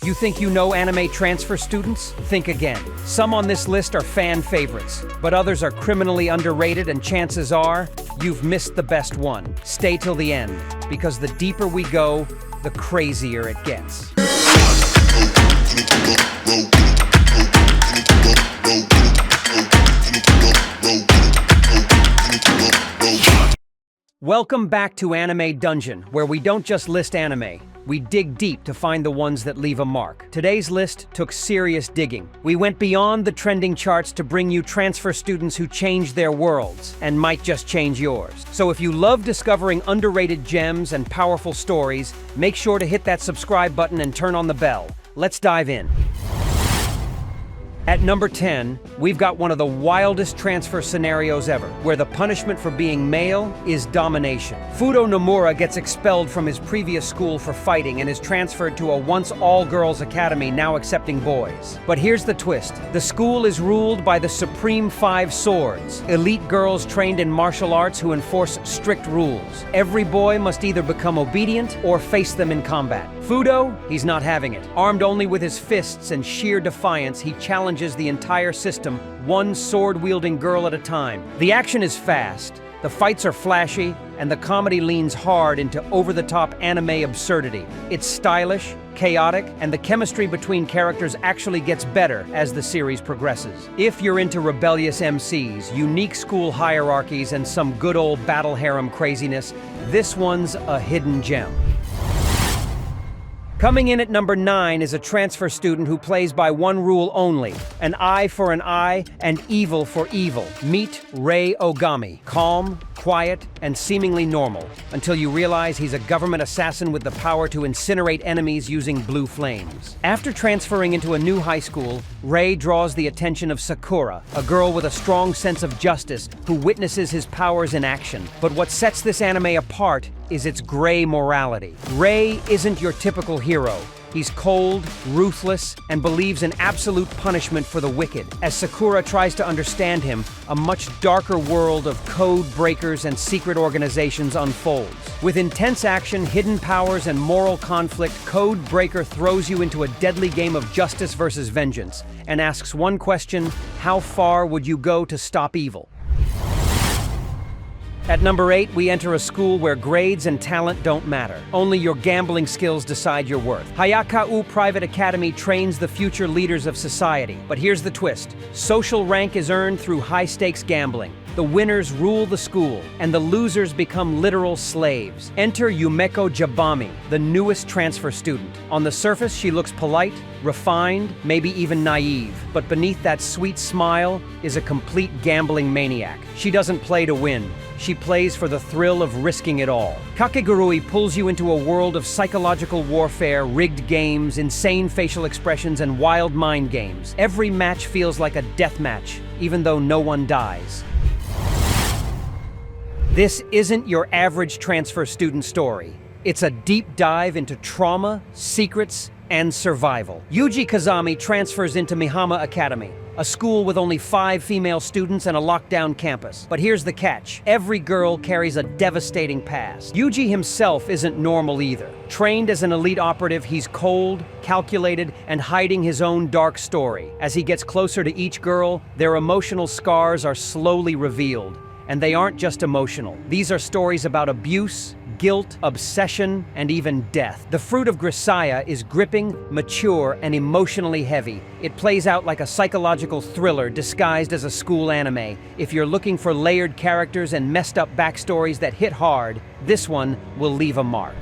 You think you know anime transfer students? Think again. Some on this list are fan favorites, but others are criminally underrated, and chances are you've missed the best one. Stay till the end, because the deeper we go, the crazier it gets. Welcome back to Anime Dungeon, where we don't just list anime. We dig deep to find the ones that leave a mark. Today's list took serious digging. We went beyond the trending charts to bring you transfer students who changed their worlds, and might just change yours. So if you love discovering underrated gems and powerful stories, make sure to hit that subscribe button and turn on the bell. Let's dive in. At number 10, we've got one of the wildest transfer scenarios ever, where the punishment for being male is domination. Fudo Nomura gets expelled from his previous school for fighting and is transferred to a once all-girls academy now accepting boys. But here's the twist. The school is ruled by the Supreme Five Swords, elite girls trained in martial arts who enforce strict rules. Every boy must either become obedient or face them in combat. Fudo, he's not having it. Armed only with his fists and sheer defiance, he challenges the entire system, one sword-wielding girl at a time. The action is fast, the fights are flashy, and the comedy leans hard into over-the-top anime absurdity. It's stylish, chaotic, and the chemistry between characters actually gets better as the series progresses. If you're into rebellious MCs, unique school hierarchies, and some good old battle harem craziness, this one's a hidden gem. Coming in at number 9 is a transfer student who plays by one rule only: an eye for an eye and evil for evil. Meet Rei Ogami. Calm, quiet, and seemingly normal, until you realize he's a government assassin with the power to incinerate enemies using blue flames. After transferring into a new high school, Rei draws the attention of Sakura, a girl with a strong sense of justice who witnesses his powers in action. But what sets this anime apart is its gray morality. Rei isn't your typical hero. He's cold, ruthless, and believes in absolute punishment for the wicked. As Sakura tries to understand him, a much darker world of code breakers and secret organizations unfolds. With intense action, hidden powers, and moral conflict, Code Breaker throws you into a deadly game of justice versus vengeance, and asks one question: how far would you go to stop evil? At number 8, we enter a school where grades and talent don't matter. Only your gambling skills decide your worth. Hayakau Private Academy trains the future leaders of society. But here's the twist. Social rank is earned through high-stakes gambling. The winners rule the school, and the losers become literal slaves. Enter Yumeko Jabami, the newest transfer student. On the surface, she looks polite, refined, maybe even naive. But beneath that sweet smile is a complete gambling maniac. She doesn't play to win. She plays for the thrill of risking it all. Kakegurui pulls you into a world of psychological warfare, rigged games, insane facial expressions, and wild mind games. Every match feels like a death match, even though no one dies. This isn't your average transfer student story. It's a deep dive into trauma, secrets, and survival. Yuji Kazami transfers into Mihama Academy, a school with only 5 female students and a lockdown campus. But here's the catch. Every girl carries a devastating past. Yuji himself isn't normal either. Trained as an elite operative, he's cold, calculated, and hiding his own dark story. As he gets closer to each girl, their emotional scars are slowly revealed. And they aren't just emotional. These are stories about abuse, guilt, obsession, and even death. The Fruit of Grisaia is gripping, mature, and emotionally heavy. It plays out like a psychological thriller disguised as a school anime. If you're looking for layered characters and messed up backstories that hit hard, this one will leave a mark.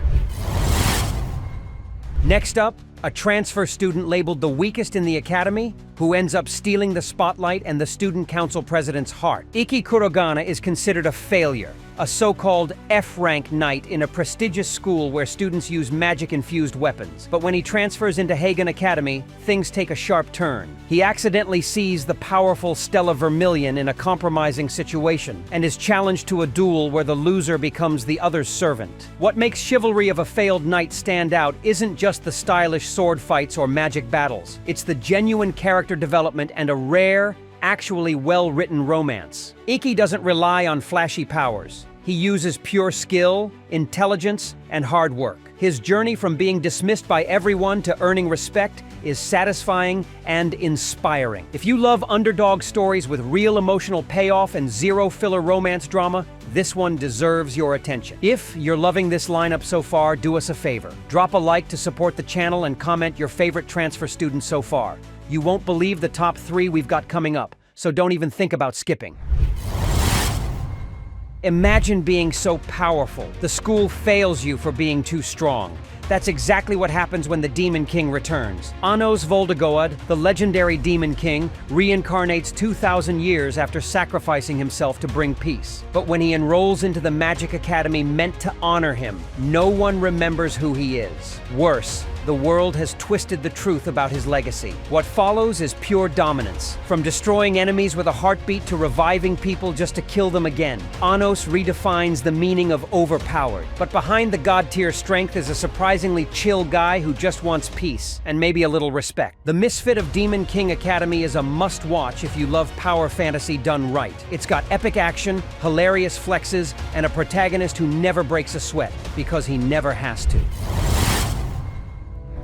Next up, a transfer student labeled the weakest in the academy, who ends up stealing the spotlight and the student council president's heart. Ecchi Kurogana is considered a failure, a so-called F-rank knight in a prestigious school where students use magic-infused weapons. But when he transfers into Hagen Academy, things take a sharp turn. He accidentally sees the powerful Stella Vermilion in a compromising situation, and is challenged to a duel where the loser becomes the other's servant. What makes Chivalry of a Failed Knight stand out isn't just the stylish sword fights or magic battles. It's the genuine character development and a rare, actually well-written romance. Ecchi doesn't rely on flashy powers. He uses pure skill, intelligence, and hard work. His journey from being dismissed by everyone to earning respect is satisfying and inspiring. If you love underdog stories with real emotional payoff and zero filler romance drama, this one deserves your attention. If you're loving this lineup so far, do us a favor. Drop a like to support the channel and comment your favorite transfer student so far. You won't believe the top 3 we've got coming up, so don't even think about skipping. Imagine being so powerful, the school fails you for being too strong. That's exactly what happens when the Demon King returns. Anos Voldegoad, the legendary Demon King, reincarnates 2,000 years after sacrificing himself to bring peace. But when he enrolls into the magic academy meant to honor him, no one remembers who he is. Worse, the world has twisted the truth about his legacy. What follows is pure dominance. From destroying enemies with a heartbeat to reviving people just to kill them again. Anos redefines the meaning of overpowered. But behind the god-tier strength is a surprisingly chill guy who just wants peace, and maybe a little respect. The Misfit of Demon King Academy is a must-watch if you love power fantasy done right. It's got epic action, hilarious flexes, and a protagonist who never breaks a sweat, because he never has to.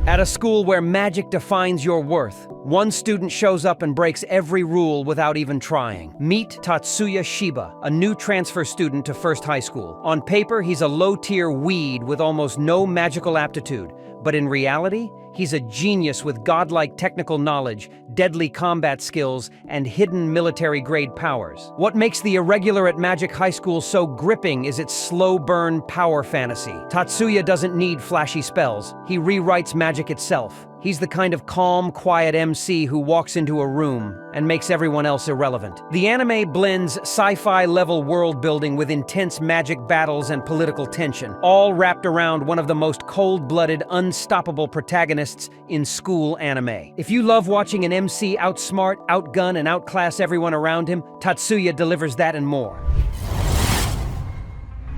At a school where magic defines your worth, one student shows up and breaks every rule without even trying. Meet Tatsuya Shiba, a new transfer student to First High School. On paper, he's a low-tier weed with almost no magical aptitude, but in reality, he's a genius with godlike technical knowledge, deadly combat skills, and hidden military-grade powers. What makes the Irregular at Magic High School so gripping is its slow-burn power fantasy. Tatsuya doesn't need flashy spells. He rewrites magic itself. He's the kind of calm, quiet MC who walks into a room and makes everyone else irrelevant. The anime blends sci-fi level world building with intense magic battles and political tension, all wrapped around one of the most cold-blooded, unstoppable protagonists in school anime. If you love watching an MC outsmart, outgun, and outclass everyone around him, Tatsuya delivers that and more.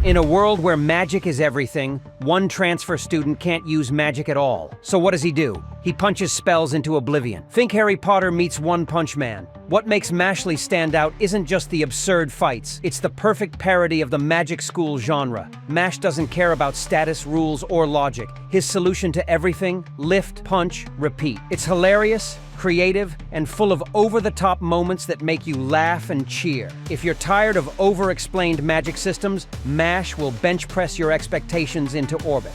In a world where magic is everything, one transfer student can't use magic at all. So what does he do? He punches spells into oblivion. Think Harry Potter meets One Punch Man. What makes Mashle stand out isn't just the absurd fights, it's the perfect parody of the magic school genre. Mash doesn't care about status, rules, or logic. His solution to everything: lift, punch, repeat. It's hilarious, creative, and full of over-the-top moments that make you laugh and cheer. If you're tired of over-explained magic systems, MASH will bench press your expectations into orbit.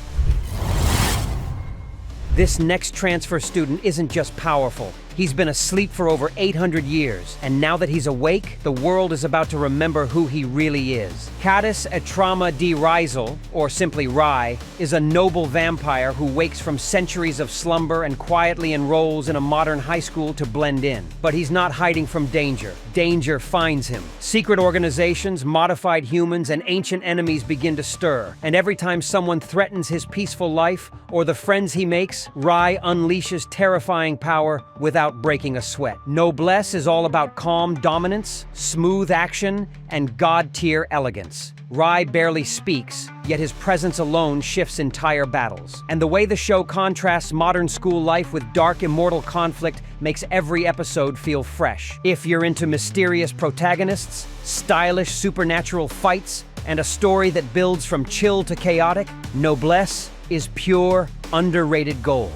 This next transfer student isn't just powerful. He's been asleep for over 800 years, and now that he's awake, the world is about to remember who he really is. Cadis Etrama di Rizal, or simply Rai, is a noble vampire who wakes from centuries of slumber and quietly enrolls in a modern high school to blend in. But he's not hiding from danger. Danger finds him. Secret organizations, modified humans, and ancient enemies begin to stir, and every time someone threatens his peaceful life or the friends he makes, Rai unleashes terrifying power without breaking a sweat. Noblesse is all about calm dominance, smooth action, and god-tier elegance. Rai barely speaks, yet his presence alone shifts entire battles. And the way the show contrasts modern school life with dark, immortal conflict makes every episode feel fresh. If you're into mysterious protagonists, stylish supernatural fights, and a story that builds from chill to chaotic, Noblesse is pure, underrated gold.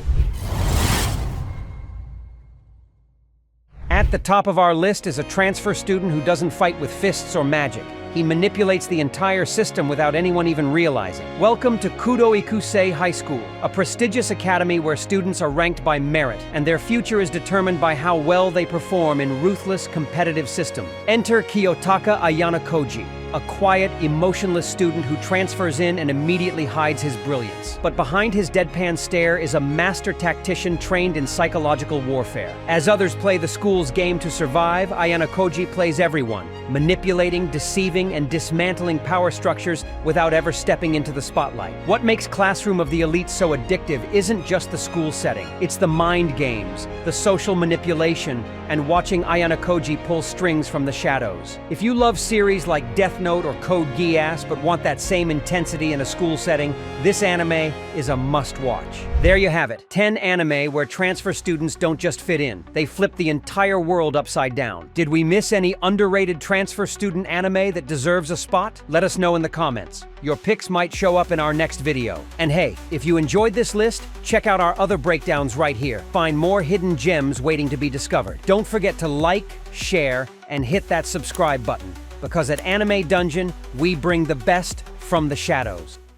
At the top of our list is a transfer student who doesn't fight with fists or magic. He manipulates the entire system without anyone even realizing. Welcome to Kudo Ikusei High School, a prestigious academy where students are ranked by merit, and their future is determined by how well they perform in ruthless, competitive system. Enter Kiyotaka Ayana Koji, a quiet, emotionless student who transfers in and immediately hides his brilliance. But behind his deadpan stare is a master tactician trained in psychological warfare. As others play the school's game to survive, Ayana Koji plays everyone, manipulating, deceiving, and dismantling power structures without ever stepping into the spotlight. What makes Classroom of the Elite so addictive isn't just the school setting. It's the mind games, the social manipulation, and watching Ayana Koji pull strings from the shadows. If you love series like Death Death Note or Code Geass but want that same intensity in a school setting, this anime is a must-watch. There you have it, 10 anime where transfer students don't just fit in, they flip the entire world upside down. Did we miss any underrated transfer student anime that deserves a spot? Let us know in the comments. Your picks might show up in our next video. And hey, if you enjoyed this list, check out our other breakdowns right here. Find more hidden gems waiting to be discovered. Don't forget to like, share, and hit that subscribe button, because at Anime Dungeon, we bring the best from the shadows.